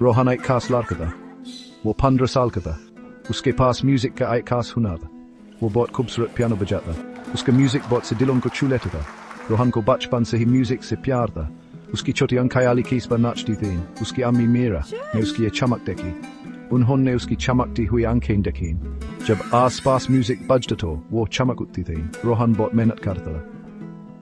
रोहन एक खास लड़का था। वो 15 साल का था। उसके पास म्यूजिक का एक खास हुनर था। वो बहुत खूबसूरत पियानो बजाता। उसका म्यूजिक बहुत से दिलों को छू लेता था। रोहन को बचपन से ही म्यूजिक से प्यार था। उसकी छोटी अंखायाली कीस पर नाचती थी। उसकी अम्मी मीरा ने उसकी ये चमक देखी। उन्होंने उसकी चमकती हुई आंखें देखी। जब आसपास म्यूजिक बजता तो वो चमक उठती थी। रोहन बहुत मेहनत करता था।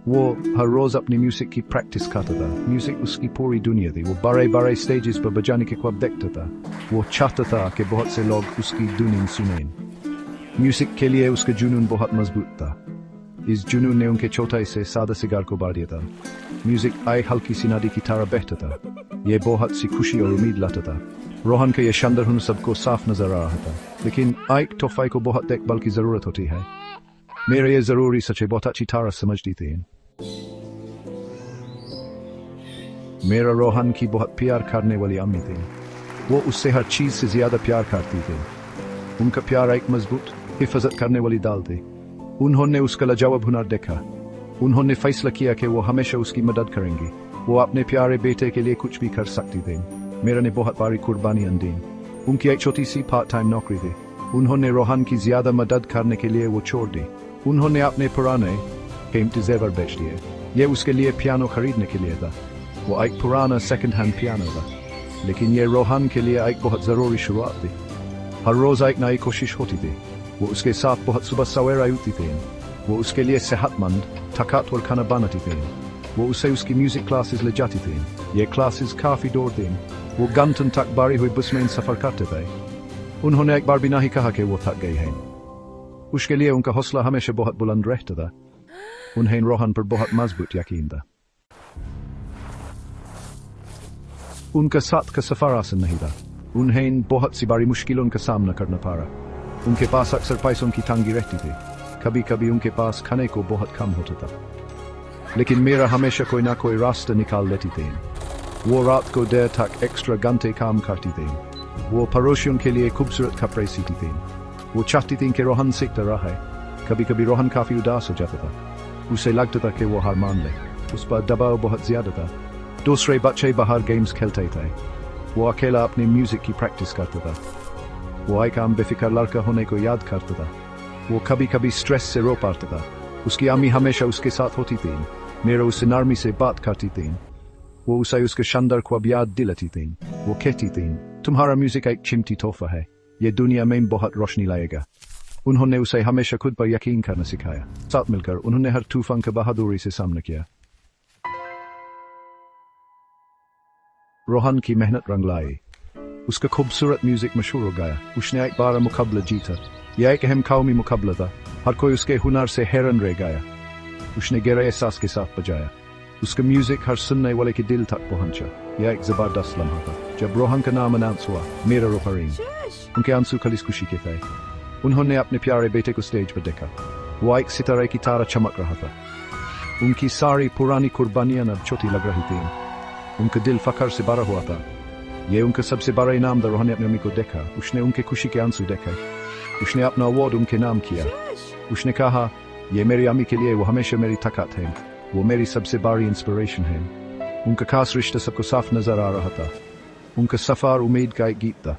वो हर रोज अपनी म्यूजिक की प्रैक्टिस करता था। म्यूजिक उसकी पूरी दुनिया थी। वो बड़े बड़े स्टेजेस पर बजाने के ख्वाब देखता था। वो चाहता था कि बहुत से लोग उसकी धुन सुनें। म्यूजिक के लिए उसका जुनून बहुत मजबूत था। इस जुनून ने उनके छोटे से सादा सिगार को बार दिया था। म्यूजिक एक हल्की सी नदी की तरह बहता था। ये बहुत सी खुशी और उम्मीद लाता था। रोहन का ये शानदार हुनर सबको साफ नजर आ रहा था। लेकिन एक तोहफे को बहुत देखभाल की जरूरत होती है। मेरे ये जरूरी सच्चे बहुत अच्छी तरह समझती थी। मेरा रोहन की बहुत प्यार करने वाली अम्मी थी। वो उससे हर चीज से ज्यादा प्यार करती थी। उनका प्यार एक मजबूत हिफाजत करने वाली डाल थी। उन्होंने उसका लाजवाब हुनर देखा। उन्होंने फैसला किया कि वो हमेशा उसकी मदद करेंगी। वो अपने प्यारे बेटे के लिए कुछ भी कर सकती थी। मेरा ने बहुत बड़ी कुर्बानियां दी। उनकी एक छोटी सी पार्ट टाइम नौकरी थी। उन्होंने रोहन की ज्यादा मदद करने के लिए वो छोड़ दी। उन्होंने अपने पुराने कीमती जेवर बेच दिए। ये उसके लिए पियानो खरीदने के लिए था। वो एक पुराना सेकंड हैंड पियानो था। लेकिन ये रोहन के लिए एक बहुत जरूरी शुरुआत थी। हर रोज एक नई कोशिश होती थी। वो उसके साथ बहुत सुबह सवेरे उठती थी। वो उसके लिए सेहतमंद ताकतवर खाना बनाती थी। वो उसे उसकी म्यूजिक क्लासेस ले जाती थी। ये क्लासेस काफी दूर थी। वो घंटों तक बारी हुई बस में सफर करते थे। उन्होंने एक बार भी नहीं कहा कि वो थक गई हैं। उसके लिए उनका हौसला हमेशा बहुत बुलंद रहता था। उन्हें रोहन पर बहुत मजबूत यकीन था। उनका साथ का सफर आसान नहीं था। उन्हें बहुत सी बड़ी मुश्किलों का सामना करना पड़ा। उनके पास अक्सर पैसों की तंगी रहती थी। कभी कभी उनके पास खाने को बहुत कम होता था। लेकिन मेरा हमेशा कोई ना कोई रास्ता निकाल लेती थी। वो रात को देर तक एक्स्ट्रा घंटे काम करती थी। वो पड़ोसियों के लिए खूबसूरत कपड़े सीती थी। वो चाहती थी कि रोहन सीखता रहे। कभी कभी रोहन काफी उदास हो जाता था। उसे लगता था कि वो हार मान ले। उस पर दबाव बहुत ज्यादा था। दूसरे बच्चे बाहर गेम्स खेलते थे। वो अकेला अपनी म्यूजिक की प्रैक्टिस करता था। वो एक आम बेफिक्र लड़का होने को याद करता था। वो कभी कभी स्ट्रेस से रो पड़ता था। उसकी अम्मी हमेशा उसके साथ होती थी। मेरा उससे नरमी से बात करती थी। वो उसे उसके शानदार ख्वाब याद दिलाती थी। वो कहती थी, तुम्हारा म्यूजिक एक कीमती तोहफा है। ये दुनिया में बहुत रोशनी लाएगा। उन्होंने उसे हमेशा खुद पर यकीन करना सिखाया। साथ मिलकर उन्होंने हर तूफान का बहादुरी से सामना किया। रोहन की मेहनत रंग लाई। उसका खूबसूरत म्यूजिक मशहूर हो गया। उसने एक बार मुकाबला जीता। यह एक अहम कौमी मुकाबला था। हर कोई उसके हुनर से हैरान रह गया। उसने गहरे एहसास के साथ बजाया। उसका म्यूजिक हर सुनने वाले के दिल तक पहुंचा। यह एक जबरदस्त लम्हा था। जब रोहन का नाम अनाउंस हुआ, मेरा रोहरीन, उनके आंसू खालिस खुशी के थे। उन्होंने अपने प्यारे बेटे को स्टेज पर देखा। वो एक सितारे की तरह चमक रहा था। उनकी सारी पुरानी कुर्बानियां अब छोटी लग रही थी। उनका दिल फखर से भरा हुआ था। ये उनका सबसे बड़ा इनाम था। रोहन ने अपनी अम्मी को देखा। उसने उनके खुशी के आंसू देखे। उसने अपना अवार्ड उनके नाम किया। उसने कहा, ये मेरी अम्मी के लिए वो हमेशा मेरी ताकत है। वो मेरी सबसे बड़ी इंस्पिरेशन है। उनका खास रिश्ता सबको साफ नजर आ रहा था। उनका सफर उम्मीद का एक गीत था।